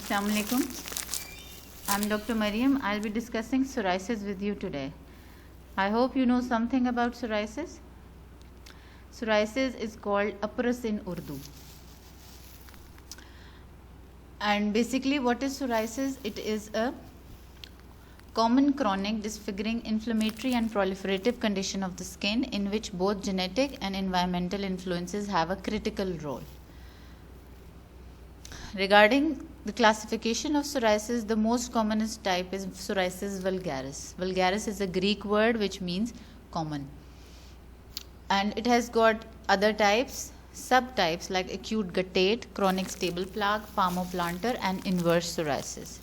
Assalamu alaikum. I'm Dr. Mariam. I'll be discussing psoriasis with you today. I hope you know something about psoriasis. Psoriasis is called apras in Urdu. And basically, what is psoriasis? It is a common chronic, disfiguring, inflammatory and proliferative condition of the skin in which both genetic and environmental influences have a critical role. Regarding the classification of psoriasis, the most commonest type is psoriasis vulgaris. Vulgaris is a Greek word which means common. And it has got other types, subtypes like acute guttate, chronic stable plaque, palmoplantar and inverse psoriasis.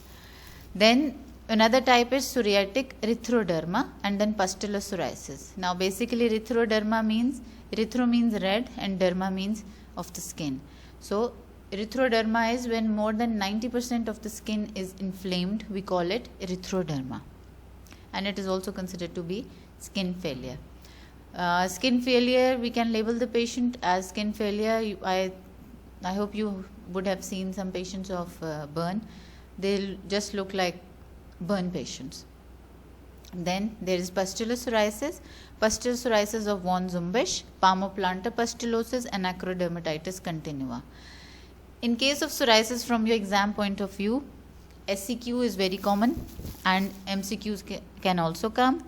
Then another type is psoriatic erythroderma and then pustular psoriasis. Now basically erythroderma means, erythro means red and derma means of the skin. So erythroderma is when more than 90% of the skin is inflamed. We call it erythroderma. And it is also considered to be skin failure. Skin failure, we can label the patient as skin failure. I hope you would have seen some patients of burn. They'll just look like burn patients. Then there is pustular psoriasis of von Zumbusch, palmoplantar pustulosis and acrodermatitis continua. In case of psoriasis, from your exam point of view, SCQ is very common and MCQs can also come.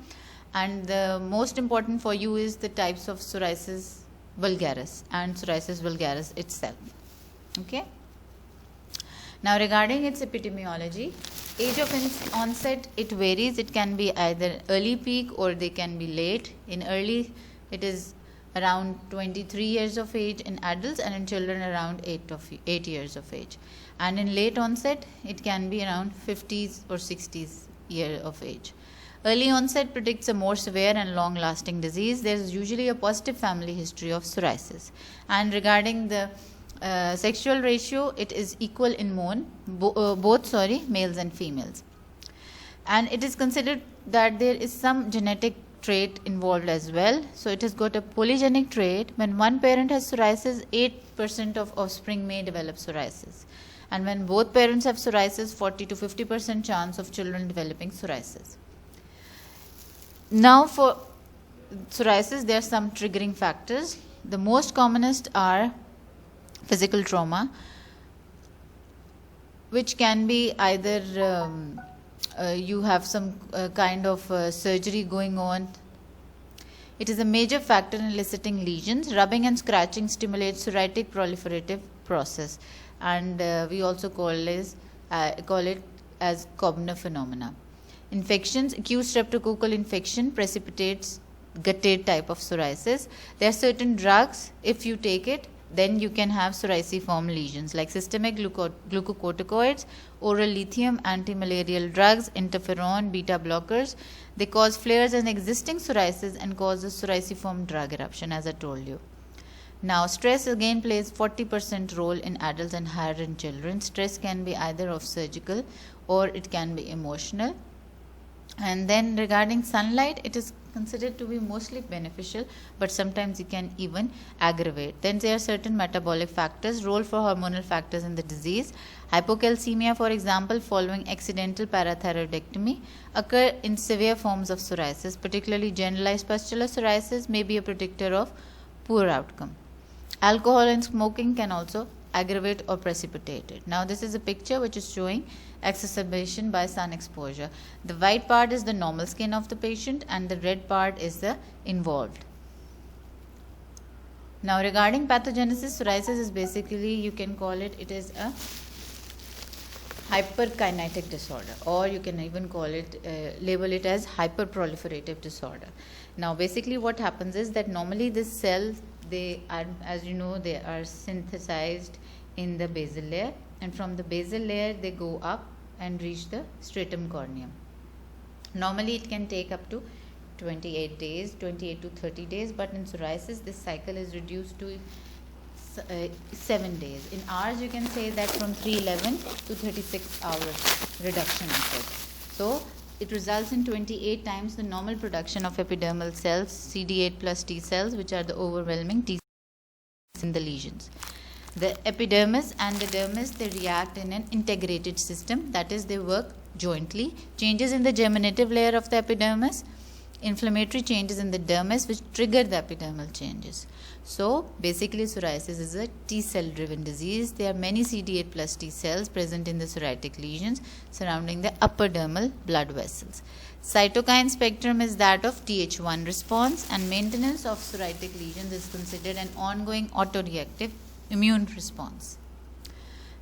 And the most important for you is the types of psoriasis vulgaris and psoriasis vulgaris itself. Okay. Now regarding its epidemiology, age of onset, it varies. It can be either early peak or they can be late. In early, it is around 23 years of age in adults and in children around 8 years of age. And in late onset, it can be around 50s or 60s year of age. Early onset predicts a more severe and long-lasting disease. There is usually a positive family history of psoriasis. And regarding the sexual ratio, it is equal in both males and females. And it is considered that there is some genetic trait involved as well. So it has got a polygenic trait. When one parent has psoriasis, 8% of offspring may develop psoriasis. And when both parents have psoriasis, 40 to 50% chance of children developing psoriasis. Now for psoriasis, there are some triggering factors. The most commonest are physical trauma, which can be either you have some kind of surgery going on. It is a major factor in eliciting lesions. Rubbing and scratching stimulates psoriatic proliferative process, and we also call it as Koebner phenomena. Infections, acute streptococcal infection precipitates guttate type of psoriasis. There are certain drugs, if you take it, then you can have psoriaciform lesions like systemic glucocorticoids, oral lithium, anti-malarial drugs, interferon, beta blockers. They cause flares in existing psoriasis and cause a psoriaciform drug eruption, as I told you. Now, stress again plays 40% role in adults and higher in children. Stress can be either of surgical or it can be emotional. And then regarding sunlight, it is considered to be mostly beneficial, but sometimes it can even aggravate. Then there are certain metabolic factors, role for hormonal factors in the disease. Hypocalcemia, for example, following accidental parathyroidectomy, occur in severe forms of psoriasis, particularly generalized pustular psoriasis may be a predictor of poor outcome. Alcohol and smoking can also aggravate or precipitate it. Now this is a picture which is showing exacerbation by sun exposure. The white part is the normal skin of the patient and the red part is the involved. Now regarding pathogenesis, psoriasis is basically, you can call it, it is a hyperkinetic disorder, or you can even call it, label it as hyperproliferative disorder. Now basically what happens is that normally this cell, they are, as you know, they are synthesized in the basal layer, and from the basal layer they go up and reach the stratum corneum. Normally it can take up to 28 to 30 days, but in psoriasis this cycle is reduced to 7 days. In hours, you can say that from 311 to 36 hours reduction of it. So it results in 28 times the normal production of epidermal cells, CD8 plus T cells, which are the overwhelming T cells in the lesions. The epidermis and the dermis, they react in an integrated system, that is, they work jointly. Changes in the germinative layer of the epidermis, inflammatory changes in the dermis which trigger the epidermal changes. So basically psoriasis is a T cell driven disease. There are many CD8 plus T cells present in the psoriatic lesions surrounding the upper dermal blood vessels. Cytokine spectrum is that of Th1 response, and maintenance of psoriatic lesions is considered an ongoing autoreactive immune response.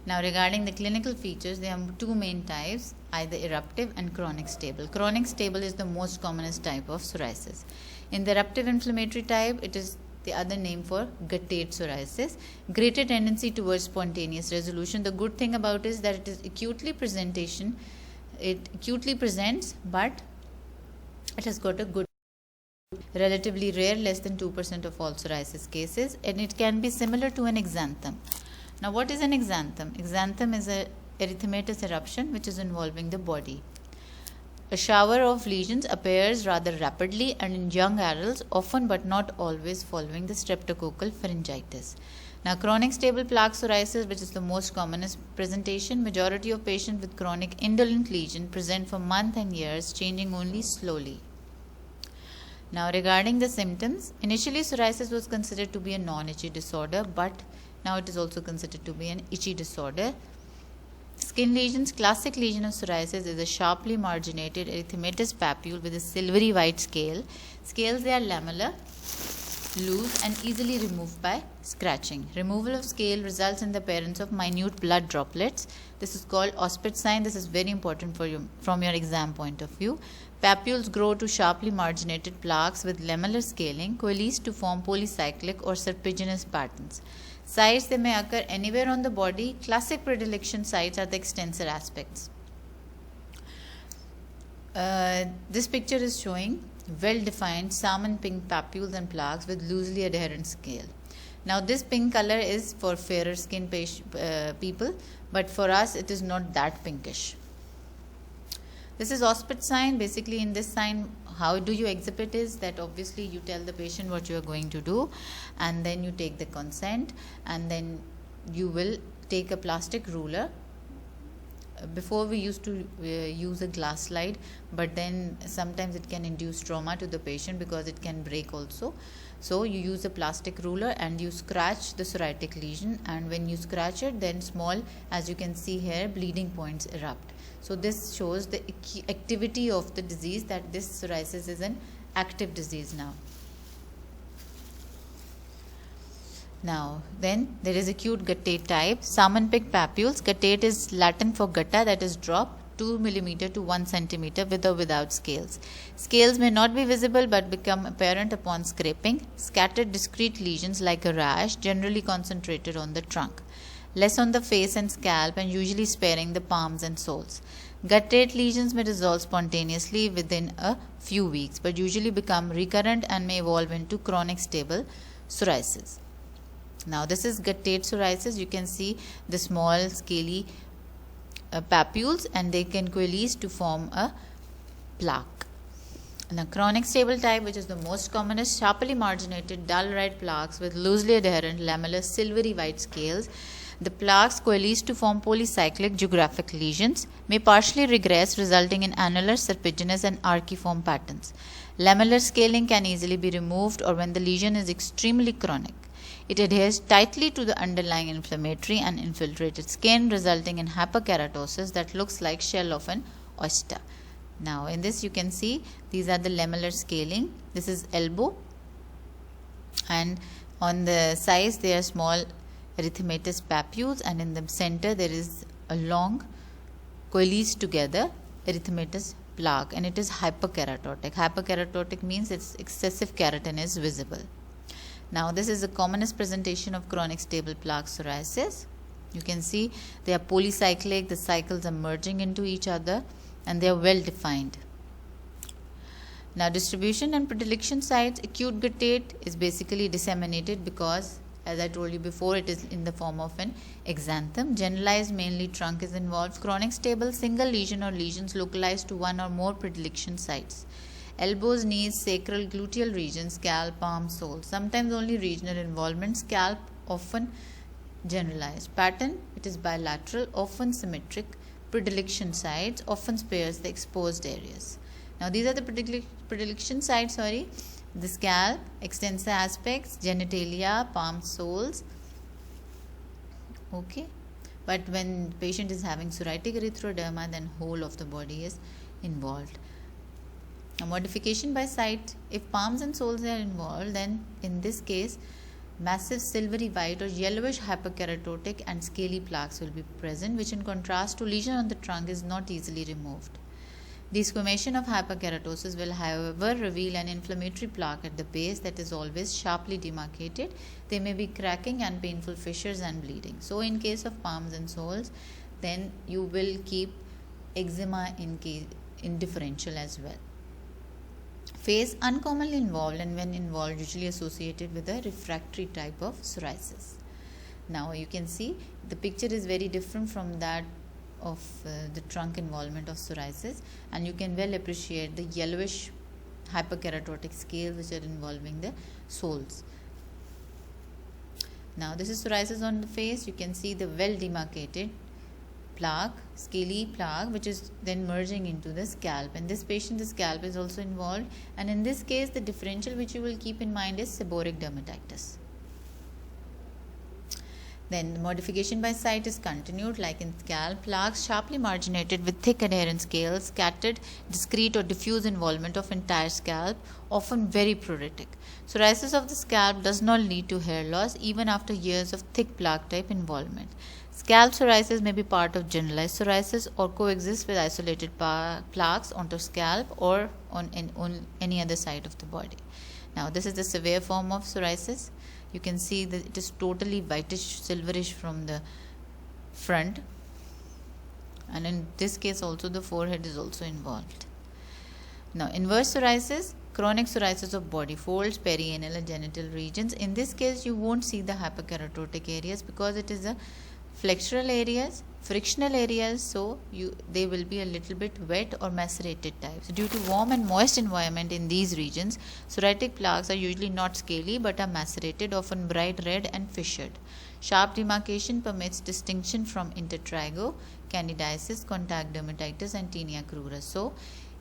Now regarding the clinical features, there are two main types, either eruptive and chronic stable. Chronic stable is the most commonest type of psoriasis. In the eruptive inflammatory type, it is the other name for guttate psoriasis. Greater tendency towards spontaneous resolution. The good thing about it is that it is acutely presentation. It acutely presents, but it has got a good, relatively rare, less than 2% of all psoriasis cases, and it can be similar to an exanthem. Now, what is an exanthem? Exanthem is a erythematous eruption which is involving the body. A shower of lesions appears rather rapidly and in young adults, often but not always following the streptococcal pharyngitis. Now, chronic stable plaque psoriasis, which is the most commonest presentation, majority of patients with chronic indolent lesion present for months and years, changing only slowly. Now, regarding the symptoms, initially psoriasis was considered to be a non-itchy disorder, but now it is also considered to be an itchy disorder. Skin lesions. Classic lesion of psoriasis is a sharply marginated erythematous papule with a silvery white scale. Scales, they are lamellar, loose and easily removed by scratching. Removal of scale results in the appearance of minute blood droplets. This is called Auspitz sign. This is very important for you from your exam point of view. Papules grow to sharply marginated plaques with lamellar scaling, coalesce to form polycyclic or serpiginous patterns. Sites, they may occur anywhere on the body. Classic predilection sites are the extensor aspects. This picture is showing well-defined salmon pink papules and plaques with loosely adherent scale. Now, this pink color is for fairer skin people, but for us it is not that pinkish. This is Auspitz sign. Basically, in this sign, how do you exhibit is that obviously you tell the patient what you are going to do, and then you take the consent, and then you will take a plastic ruler. Before we used to use a glass slide, but then sometimes it can induce trauma to the patient because it can break also. So you use a plastic ruler and you scratch the psoriatic lesion, and when you scratch it, then small, as you can see here, bleeding points erupt. So this shows the activity of the disease, that this psoriasis is an active disease now. Now, then there is acute guttate type. Salmon pink papules. Guttate is Latin for gutta, that is drop, 2 mm to 1 cm with or without scales. Scales may not be visible but become apparent upon scraping. Scattered discrete lesions like a rash, generally concentrated on the trunk. Less on the face and scalp, and usually sparing the palms and soles. Guttate lesions may resolve spontaneously within a few weeks, but usually become recurrent and may evolve into chronic stable psoriasis. Now, this is guttate psoriasis. You can see the small scaly papules, and they can coalesce to form a plaque. Now, chronic stable type, which is the most common, is sharply marginated dull red plaques with loosely adherent lamellar silvery white scales. The plaques coalesce to form polycyclic geographic lesions, may partially regress, resulting in annular, serpiginous and archiform patterns. Lamellar scaling can easily be removed, or when the lesion is extremely chronic. It adheres tightly to the underlying inflammatory and infiltrated skin, resulting in hyperkeratosis that looks like shell of an oyster. Now, in this you can see these are the lamellar scaling. This is elbow, and on the sides they are small erythematous papules, and in the center there is a long coalesced together erythematous plaque, and it is hyperkeratotic. Hyperkeratotic means its excessive keratin is visible. Now, this is the commonest presentation of chronic stable plaque psoriasis. You can see they are polycyclic, the cycles are merging into each other, and they are well defined. Now, distribution and predilection sites. Acute guttate is basically disseminated because, as I told you before, it is in the form of an exanthem. Generalized, mainly trunk is involved. Chronic stable, single lesion or lesions localized to one or more predilection sites. Elbows, knees, sacral, gluteal region, scalp, palm, sole. Sometimes only regional involvement. Scalp often Generalized pattern, it is bilateral, often symmetric. Predilection sites often spares the exposed areas. Now these are the predilection sites, the scalp, extensor aspects, genitalia, palm soles. Okay, but when the patient is having psoriatic erythroderma, then whole of the body is involved. A modification by site, if palms and soles are involved, then in this case massive silvery white or yellowish hyperkeratotic and scaly plaques will be present, which in contrast to lesion on the trunk is not easily removed. The squamation of hyperkeratosis will, however, reveal an inflammatory plaque at the base that is always sharply demarcated. There may be cracking and painful fissures and bleeding. So in case of palms and soles, then you will keep eczema in differential as well. Face, uncommonly involved, and when involved usually associated with a refractory type of psoriasis. Now you can see the picture is very different from that of the trunk involvement of psoriasis, and you can well appreciate the yellowish hyperkeratotic scales which are involving the soles. Now this is psoriasis on the face. You can see the well demarcated plaque, scaly plaque, which is then merging into the scalp. In this patient, the scalp is also involved, and in this case the differential which you will keep in mind is seborrheic dermatitis. Then the modification by site is continued, like in scalp, plaques sharply marginated with thick adherent scales, scattered, discrete or diffuse involvement of entire scalp, often very pruritic. Psoriasis of the scalp does not lead to hair loss even after years of thick plaque type involvement. Scalp psoriasis may be part of generalized psoriasis or coexist with isolated plaques onto scalp or on any other side of the body. Now this is the severe form of psoriasis. You can see that it is totally whitish silverish from the front, and in this case also the forehead is also involved. Now inverse psoriasis, chronic psoriasis of body folds, perianal and genital regions. In this case you won't see the hyperkeratotic areas because it is a flexural areas, frictional areas, so they will be a little bit wet or macerated types. Due to warm and moist environment in these regions, psoriatic plaques are usually not scaly but are macerated, often bright red and fissured. Sharp demarcation permits distinction from intertrigo, candidiasis, contact dermatitis and tinea crura. So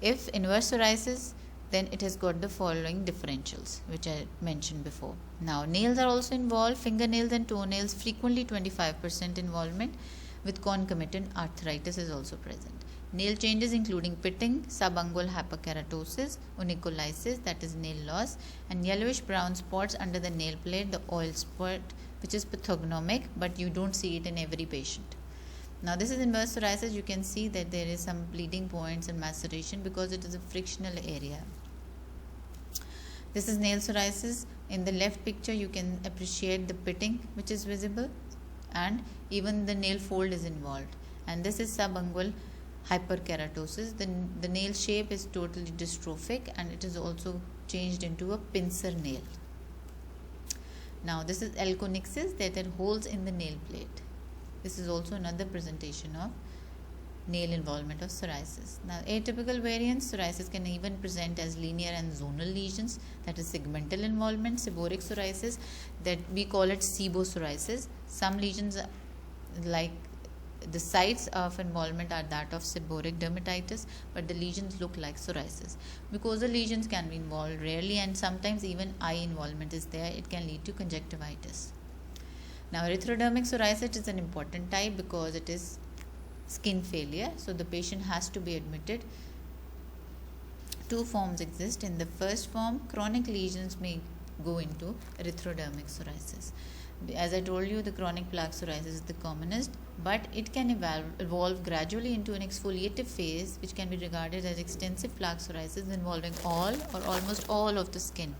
if inverse psoriasis, then it has got the following differentials which I mentioned before. Now nails are also involved, fingernails and toenails, frequently 25% involvement, with concomitant arthritis is also present. Nail changes including pitting, subungual hyperkeratosis, onycholysis, that is nail loss, and yellowish brown spots under the nail plate, the oil spot, which is pathognomic but you don't see it in every patient. Now this is inverse psoriasis. You can see that there is some bleeding points and maceration because it is a frictional area. This is nail psoriasis. In the left picture you can appreciate the pitting which is visible, and even the nail fold is involved. And this is subungual hyperkeratosis. The nail shape is totally dystrophic and it is also changed into a pincer nail. Now this is alconixis, that are holes in the nail plate. This is also another presentation of nail involvement of psoriasis. Now atypical variants, psoriasis can even present as linear and zonal lesions, that is segmental involvement. Seborrheic psoriasis, that we call it SIBO psoriasis. Some lesions like the sites of involvement are that of seborrheic dermatitis, but the lesions look like psoriasis. Mucosal lesions can be involved rarely, and sometimes even eye involvement is there. It can lead to conjunctivitis. Now erythrodermic psoriasis is an important type because it is skin failure, so the patient has to be admitted. Two forms exist. In the first form, chronic lesions may go into erythrodermic psoriasis. As I told you, the chronic plaque psoriasis is the commonest, but it can evolve gradually into an exfoliative phase, which can be regarded as extensive plaque psoriasis involving all or almost all of the skin.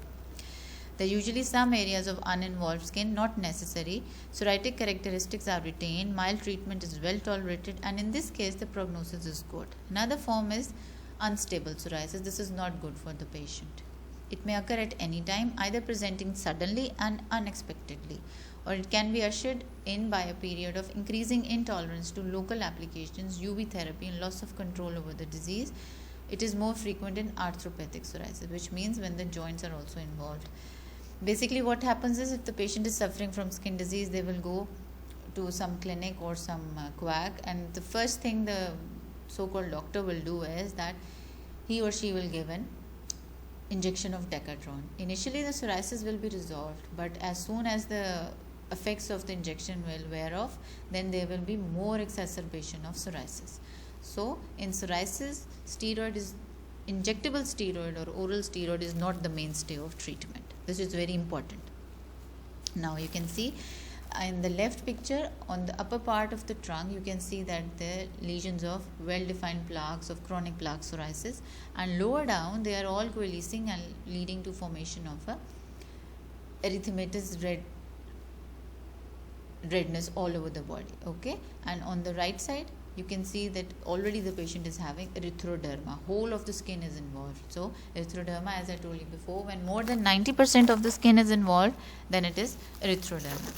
There are usually some areas of uninvolved skin, not necessary. Psoriatic characteristics are retained, mild treatment is well tolerated, and in this case the prognosis is good. Another form is unstable psoriasis. This is not good for the patient. It may occur at any time, either presenting suddenly and unexpectedly, or it can be ushered in by a period of increasing intolerance to local applications, UV therapy, and loss of control over the disease. It is more frequent in arthropathic psoriasis, which means when the joints are also involved. Basically what happens is, if the patient is suffering from skin disease, they will go to some clinic or some quack, and the first thing the so-called doctor will do is that he or she will give an injection of Decadron. Initially, the psoriasis will be resolved, but as soon as the effects of the injection will wear off, then there will be more exacerbation of psoriasis. So, in psoriasis, injectable steroid or oral steroid is not the mainstay of treatment. This is very important. Now, you can see in the left picture, on the upper part of the trunk, you can see that the lesions of well-defined plaques of chronic plaque psoriasis, and lower down they are all coalescing and leading to formation of a erythematous redness all over the body. Okay, and on the right side you can see that already the patient is having erythroderma. Whole of the skin is involved. So erythroderma, as I told you before, when more than 90% of the skin is involved, then it is erythroderma.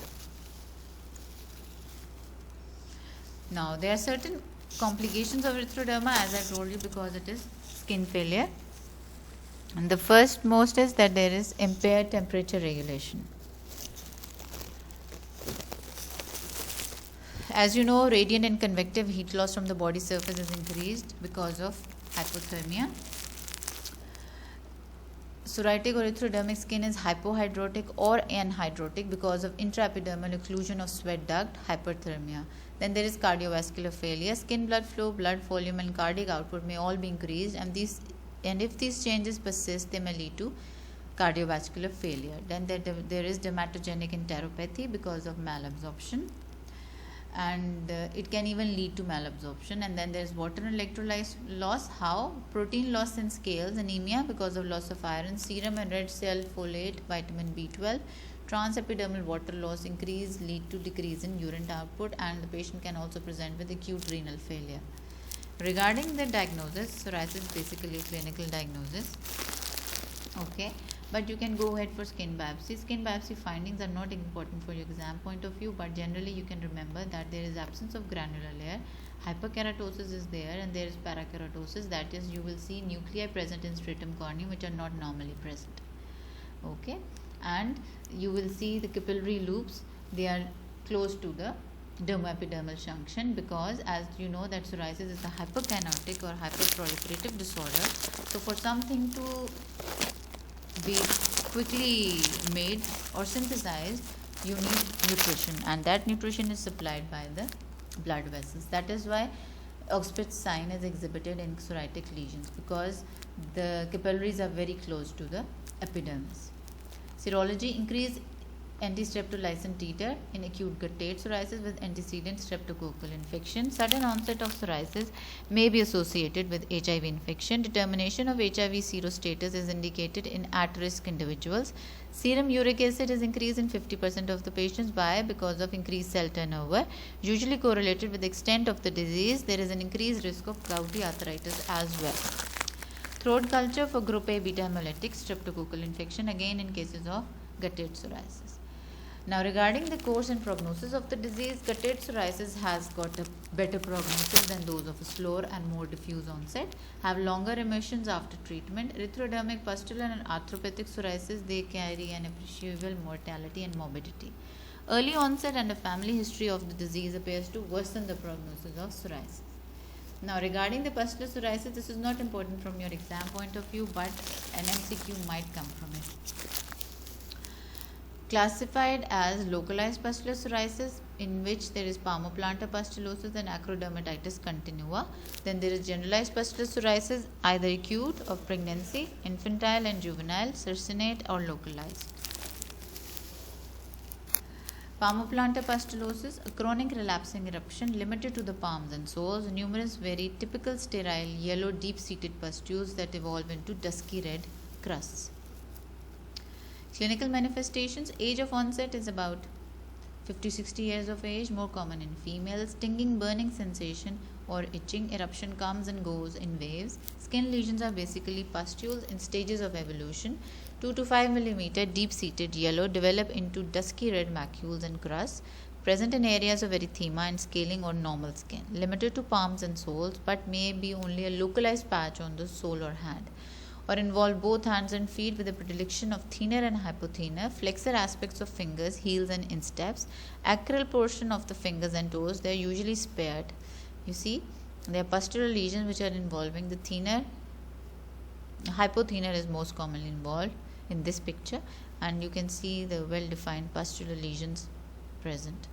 Now, there are certain complications of erythroderma, as I told you, because it is skin failure. And the first most is that there is impaired temperature regulation. As you know, radiant and convective heat loss from the body surface is increased because of hypothermia. Psoriatic or erythrodermic skin is hypohidrotic or anhidrotic because of intraepidermal occlusion of sweat duct, hyperthermia. Then there is cardiovascular failure. Skin blood flow, blood volume, and cardiac output may all be increased, and if these changes persist, they may lead to cardiovascular failure. Then there is dermatogenic enteropathy because of malabsorption, and it can even lead to malabsorption. And then there is water and electrolyte loss. How? Protein loss in scales, anemia because of loss of iron, serum and red cell folate, vitamin B12, transepidermal water loss increase lead to decrease in urine output, and the patient can also present with acute renal failure. Regarding the diagnosis, psoriasis is basically a clinical diagnosis. Okay, but you can go ahead for skin biopsy. Skin biopsy findings are not important for your exam point of view, but generally you can remember that there is absence of granular layer, hyperkeratosis is there, and there is parakeratosis, that is, you will see nuclei present in stratum corneum which are not normally present. Okay, and you will see the capillary loops, they are close to the dermoepidermal junction, because as you know that psoriasis is a hyperkinotic or hyperproliferative disorder. So for something to be quickly made or synthesized, you need nutrition, and that nutrition is supplied by the blood vessels. That is why Oxford sign is exhibited in psoriatic lesions, because the capillaries are very close to the epidermis. Serology: increase anti-streptolysin titer in acute guttate psoriasis with antecedent streptococcal infection. Sudden onset of psoriasis may be associated with HIV infection. Determination of HIV serostatus is indicated in at-risk individuals. Serum uric acid is increased in 50% of the patients because of increased cell turnover. Usually correlated with the extent of the disease, there is an increased risk of gouty arthritis as well. Throat culture for group A beta hemolytic streptococcal infection, again in cases of guttate psoriasis. Now, regarding the course and prognosis of the disease, guttate psoriasis has got a better prognosis than those of a slower and more diffuse onset, have longer remissions after treatment. Erythrodermic, pustular and arthropathic psoriasis, they carry an appreciable mortality and morbidity. Early onset and a family history of the disease appears to worsen the prognosis of psoriasis. Now, regarding the pustular psoriasis, this is not important from your exam point of view, but an MCQ might come from it. Classified as localized pustular psoriasis, in which there is palmoplantar pustulosis and acrodermatitis continua. Then there is generalized pustular psoriasis, either acute of pregnancy, infantile and juvenile, circinate or localized. Palmoplantar pustulosis, a chronic relapsing eruption limited to the palms and soles, numerous very typical sterile yellow deep-seated pustules that evolve into dusky red crusts. Clinical manifestations: age of onset is about 50-60 years of age, more common in females. Stinging, burning sensation or itching. Eruption comes and goes in waves. Skin lesions are basically pustules in stages of evolution. 2 to 5 mm deep-seated yellow develop into dusky red macules and crusts, present in areas of erythema and scaling or normal skin. Limited to palms and soles, but may be only a localized patch on the sole or hand. or involve both hands and feet with a predilection of thenar and hypothenar, flexor aspects of fingers, heels and insteps, acral portion of the fingers and toes. They are usually spared. You see, there are pustular lesions which are involving the thenar. Hypothenar is most commonly involved in this picture, and you can see the well-defined pustular lesions present.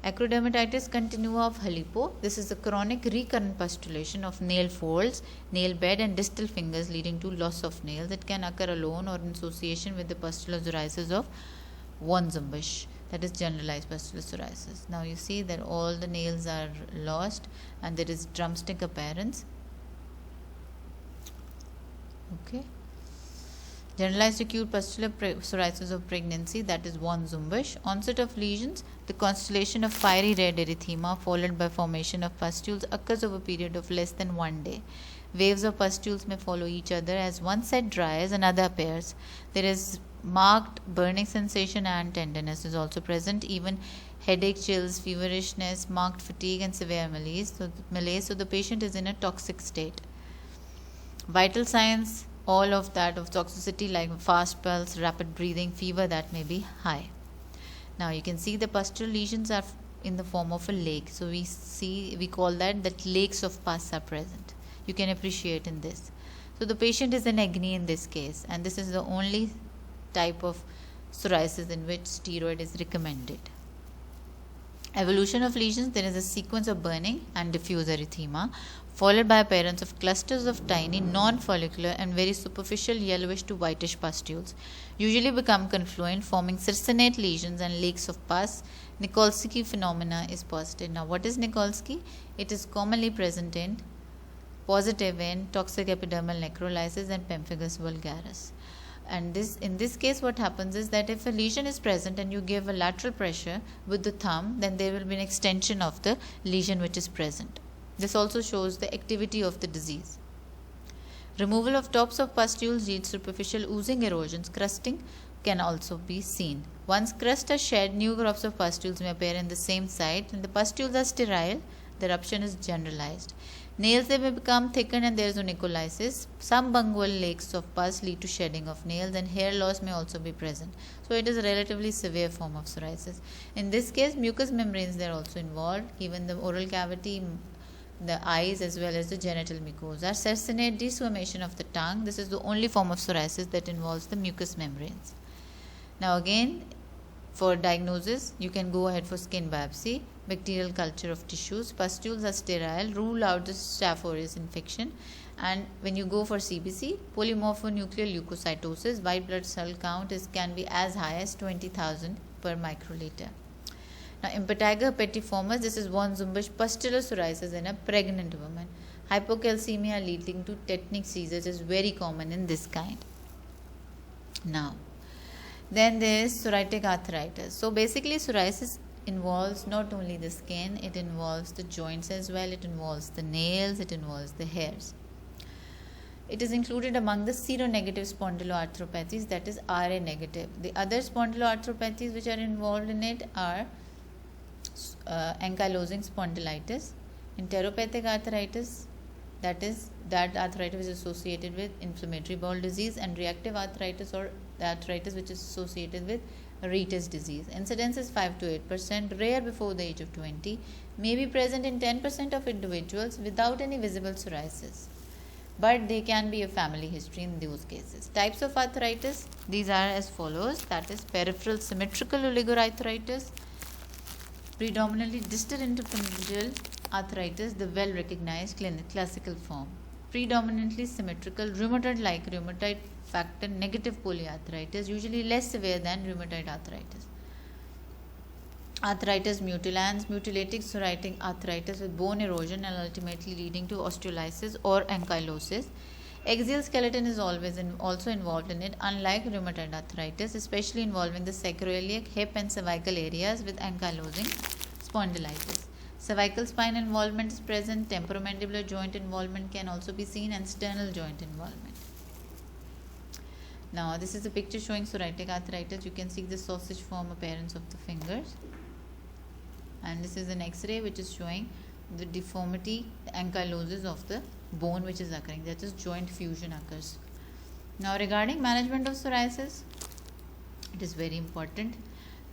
Acrodermatitis continua of Halipo. This is the chronic recurrent pustulation of nail folds, nail bed and distal fingers leading to loss of nails. It can occur alone or in association with the pustular psoriasis of von Zumbusch, that is generalized pustular psoriasis. Now you see that all the nails are lost and there is drumstick appearance. Okay. Generalized acute pustular psoriasis of pregnancy, that is von Zumbusch. Onset of lesions, the constellation of fiery red erythema followed by formation of pustules occurs over a period of less than 1 day. Waves of pustules may follow each other as one set dries, another appears. There is marked burning sensation and tenderness is also present, even headache, chills, feverishness, marked fatigue and severe malaise. So the patient is in a toxic state. Vital signs, all of that of toxicity like fast pulse, rapid breathing, fever that may be high. Now you can see the pustular lesions are in the form of a lake. So we call that lakes of pus are present. You can appreciate in this. So the patient is an acne in this case, and this is the only type of psoriasis in which steroid is recommended. Evolution of lesions, there is a sequence of burning and diffuse erythema followed by appearance of clusters of tiny non-follicular and very superficial yellowish to whitish pustules, usually become confluent forming circinate lesions and lakes of pus. Nikolsky phenomena is positive. Now what is Nikolsky? It is commonly present in positive in toxic epidermal necrolysis and pemphigus vulgaris. And in this case what happens is that if a lesion is present and you give a lateral pressure with the thumb, then there will be an extension of the lesion which is present. This also shows the activity of the disease. Removal of tops of pustules leads to superficial oozing erosions. Crusting can also be seen. Once crust are shed, new crops of pustules may appear in the same site. When the pustules are sterile, the eruption is generalized. Nails, they may become thickened and there is onycholysis. Some bungual lakes of pus lead to shedding of nails, and hair loss may also be present. So it is a relatively severe form of psoriasis. In this case, mucous membranes, they are also involved. Even the oral cavity, the eyes as well as the genital mucosa. Cercinate desquamation of the tongue. This is the only form of psoriasis that involves the mucous membranes. Now again, for diagnosis, you can go ahead for skin biopsy, bacterial culture of tissues. Pustules are sterile. Rule out the Staph aureus infection. And when you go for CBC, polymorphonuclear leukocytosis, white blood cell count can be as high as 20,000 per microliter. Now, impetigo petiformis, this is von Zumbusch pustular psoriasis in a pregnant woman. Hypocalcemia leading to tetanic seizures is very common in this kind. Now, then there is psoriatic arthritis. So basically, psoriasis involves not only the skin, it involves the joints as well, it involves the nails, it involves the hairs. It is included among the seronegative spondyloarthropathies, that is RA negative. The other spondyloarthropathies which are involved in it are ankylosing spondylitis, enteropathic arthritis, that is that arthritis is associated with inflammatory bowel disease, and reactive arthritis or the arthritis which is associated with Rhesus disease. Incidence is 5 to 8%, rare before the age of 20, may be present in 10% of individuals without any visible psoriasis, but they can be a family history in those cases. Types of arthritis, these are as follows, that is peripheral symmetrical oligoarthritis, predominantly distal interphalangeal arthritis, the well recognized classical form. Predominantly symmetrical rheumatoid-like rheumatoid factor negative polyarthritis, usually less severe than rheumatoid arthritis. Arthritis mutilans, mutilating psoriatic arthritis with bone erosion and ultimately leading to osteolysis or ankylosis. Axial skeleton is also involved in it, unlike rheumatoid arthritis, especially involving the sacroiliac, hip and cervical areas with ankylosing spondylitis. Cervical spine involvement is present, temporomandibular joint involvement can also be seen, and sternal joint involvement. Now this is a picture showing psoriatic arthritis. You can see the sausage form appearance of the fingers, and this is an X-ray which is showing the deformity, the ankylosis of the bone which is occurring, that is joint fusion occurs. Now regarding management of psoriasis, it is very important.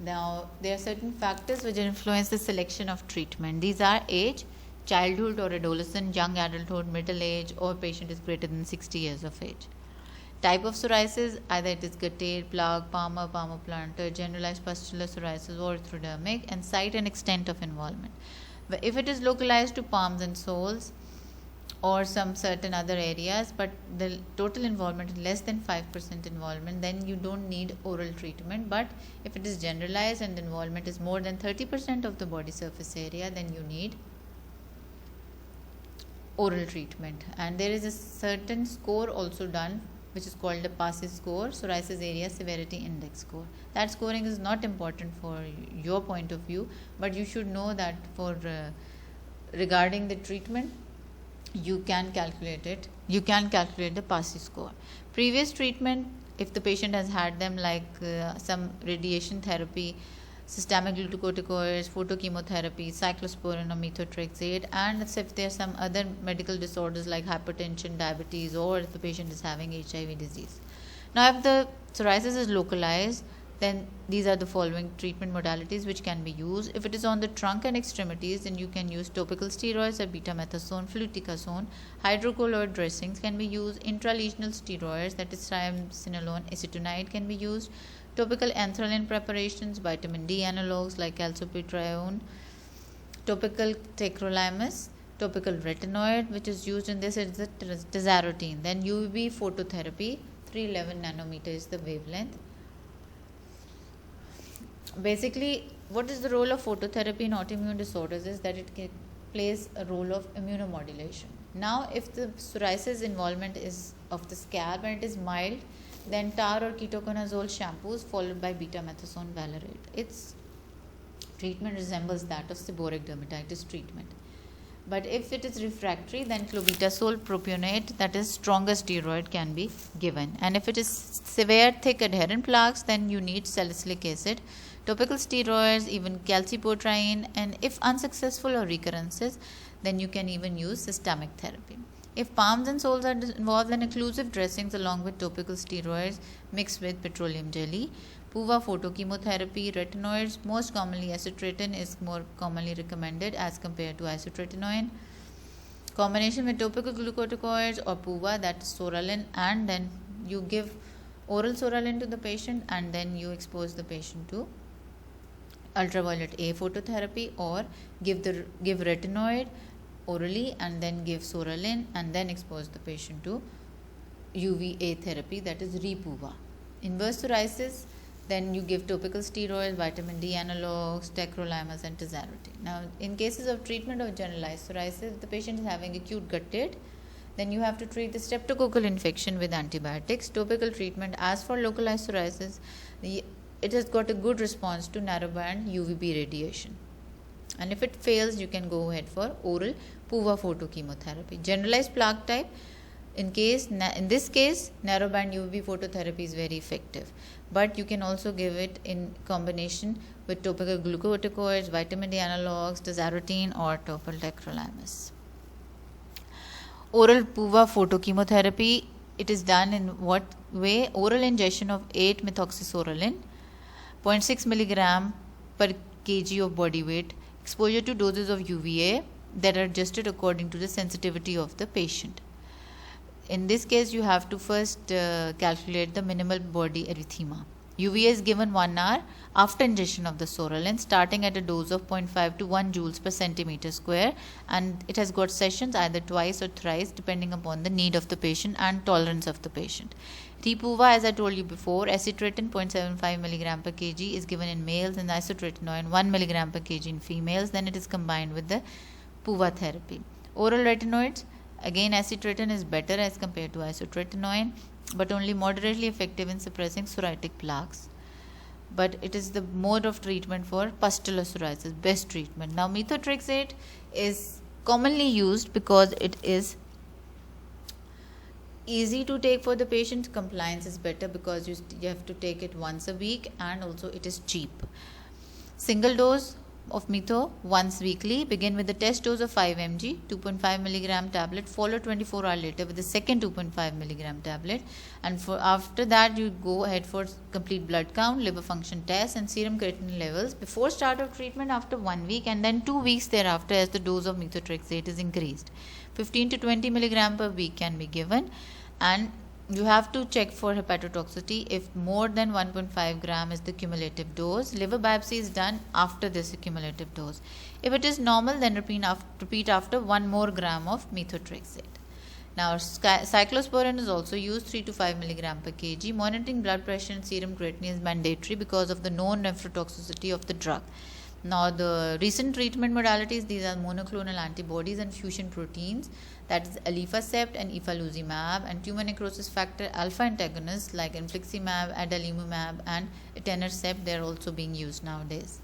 Now there are certain factors which influence the selection of treatment. These are age, childhood or adolescent, young adulthood, middle age, or patient is greater than 60 years of age. Type of psoriasis, either it is guttate, plaque, palmar, palmoplantar, generalized pustular psoriasis or arthrodermic, and site and extent of involvement. If it is localized to palms and soles or some certain other areas, but the total involvement is less than 5% involvement, then you don't need oral treatment. But if it is generalized and the involvement is more than 30% of the body surface area, then you need oral treatment. And there is a certain score also done which is called the PASI score, psoriasis area severity index score. That scoring is not important for your point of view, but you should know that for regarding the treatment, you can calculate it. You can calculate the PASI score. Previous treatment, if the patient has had them, like some radiation therapy, systemic glucocorticoids, photochemotherapy, cyclosporin or methotrexate, and if there are some other medical disorders like hypertension, diabetes, or if the patient is having HIV disease. Now if the psoriasis is localized, then these are the following treatment modalities which can be used. If it is on the trunk and extremities, then you can use topical steroids or betamethasone, fluticasone. Hydrocolloid dressings can be used. Intralesional steroids, that is triamcinolone acetonide, can be used. Topical anthraline preparations, vitamin D analogues like calcipotrione, topical tacrolimus, topical retinoid, which is used in this is the tazarotene. Then UV phototherapy, 311 nanometer is the wavelength. Basically, what is the role of phototherapy in autoimmune disorders is that it plays a role of immunomodulation. Now, if the psoriasis involvement is of the scalp and it is mild, then tar or ketoconazole shampoos followed by betamethasone valerate. Its treatment resembles that of seborrheic dermatitis treatment. But if it is refractory, then clobetasol propionate, that is stronger steroid, can be given. And if it is severe thick adherent plaques, then you need salicylic acid, topical steroids, even calcipotriene, and if unsuccessful or recurrences, then you can even use systemic therapy. If palms and soles are involved, then occlusive dressings along with topical steroids mixed with petroleum jelly. PUVA photochemotherapy, retinoids, most commonly acitretin is more commonly recommended as compared to isotretinoin. Combination with topical glucocorticoids or PUVA, that is soralin, and then you give oral soralin to the patient and then you expose the patient to ultraviolet A phototherapy, or give retinoid orally and then give soralin and then expose the patient to UVA therapy, that is RePUVA. Inverse psoriasis, then you give topical steroids, vitamin D analogues, tacrolimus and tazarotene. Now in cases of treatment of generalized psoriasis, if the patient is having acute guttate, then you have to treat the streptococcal infection with antibiotics. Topical treatment. As for localized psoriasis, it has got a good response to narrowband UVB radiation. And if it fails, you can go ahead for oral PUVA photochemotherapy. Generalized plaque type, in this case, narrowband UVB phototherapy is very effective. But you can also give it in combination with topical glucocorticoids, vitamin D analogues, tazarotene, or topical tacrolimus. Oral PUVA photochemotherapy, it is done in what way? Oral ingestion of 8-methoxysorolin, 0.6 milligram per kg of body weight. Exposure to doses of UVA that are adjusted according to the sensitivity of the patient. In this case, you have to first calculate the minimal body erythema. UVA is given 1 hour after ingestion of the sorolin, starting at a dose of 0.5 to 1 joules per centimeter square, and it has got sessions either twice or thrice depending upon the need of the patient and tolerance of the patient. RePUVA, as I told you before, acitretin 0.75 mg per kg is given in males and isotretinoin 1 mg per kg in females. Then it is combined with the PUVA therapy. Oral retinoids, again acitretin is better as compared to isotretinoin, but only moderately effective in suppressing psoriatic plaques. But it is the mode of treatment for pustular psoriasis, best treatment. Now methotrexate is commonly used because it is easy to take for the patient. Compliance is better because you have to take it once a week, and also it is cheap. Single dose of metho once weekly. Begin with the test dose of 5 mg, 2.5 milligram tablet. Follow 24 hours later with the second 2.5 milligram tablet. And after that, you go ahead for complete blood count, liver function test, and serum creatinine levels before start of treatment after 1 week, and then 2 weeks thereafter as the dose of methotrexate is increased. 15 to 20 milligram per week can be given, and you have to check for hepatotoxicity if more than 1.5 gram is the cumulative dose. Liver biopsy is done after this cumulative dose. If it is normal, then repeat after 1 more gram of methotrexate. Now, cyclosporin is also used 3 to 5 milligram per kg. Monitoring blood pressure and serum creatinine is mandatory because of the known nephrotoxicity of the drug. Now, the recent treatment modalities, these are monoclonal antibodies and fusion proteins, that is alifacept and ifaluzumab, and tumor necrosis factor alpha antagonists like infliximab, adalimumab, and etanercept, they are also being used nowadays.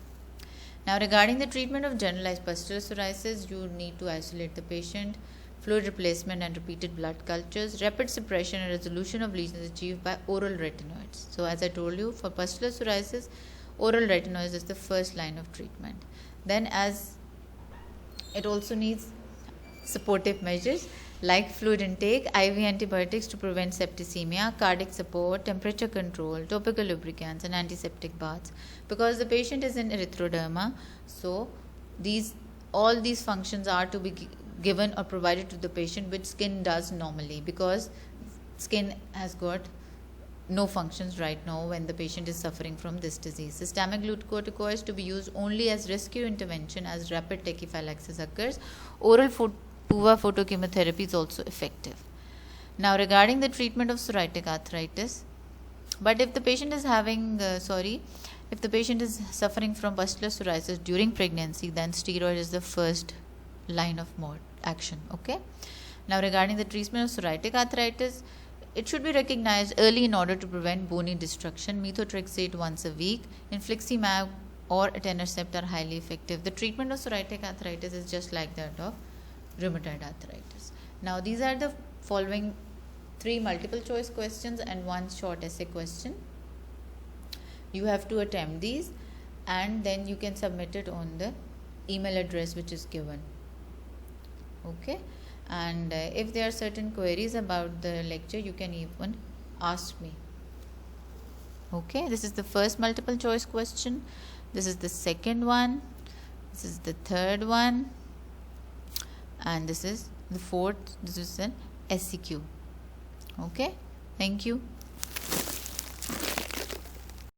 Now, regarding the treatment of generalized pustular psoriasis, you need to isolate the patient, fluid replacement and repeated blood cultures, rapid suppression and resolution of lesions achieved by oral retinoids. So, as I told you, for pustular psoriasis, oral retinoids is the first line of treatment. Then, as it also needs supportive measures like fluid intake, IV antibiotics to prevent septicemia, cardiac support, temperature control, topical lubricants, and antiseptic baths. Because the patient is in erythroderma, so all these functions are to be given or provided to the patient, which skin does normally, because skin has got no functions right now when the patient is suffering from this disease. Systemic glucocorticoids to be used only as rescue intervention as rapid tachyphylaxis occurs. Oral PUVA photochemotherapy is also effective. Now, regarding the treatment of psoriatic arthritis, but if the patient is if the patient is suffering from pustular psoriasis during pregnancy, then steroid is the first line of mode action. Okay. Now, regarding the treatment of psoriatic arthritis, it should be recognized early in order to prevent bony destruction. Methotrexate once a week, infliximab or etanercept are highly effective. The treatment of psoriatic arthritis is just like that of rheumatoid arthritis. Now, these are the following 3 multiple choice questions and 1 short essay question. You have to attempt these, and then you can submit it on the email address which is given. Okay. And if there are certain queries about the lecture, you can even ask me. Okay, this is the first multiple choice question, this is the second one, this is the third one, and this is the fourth. This is an SCQ. Okay, thank you.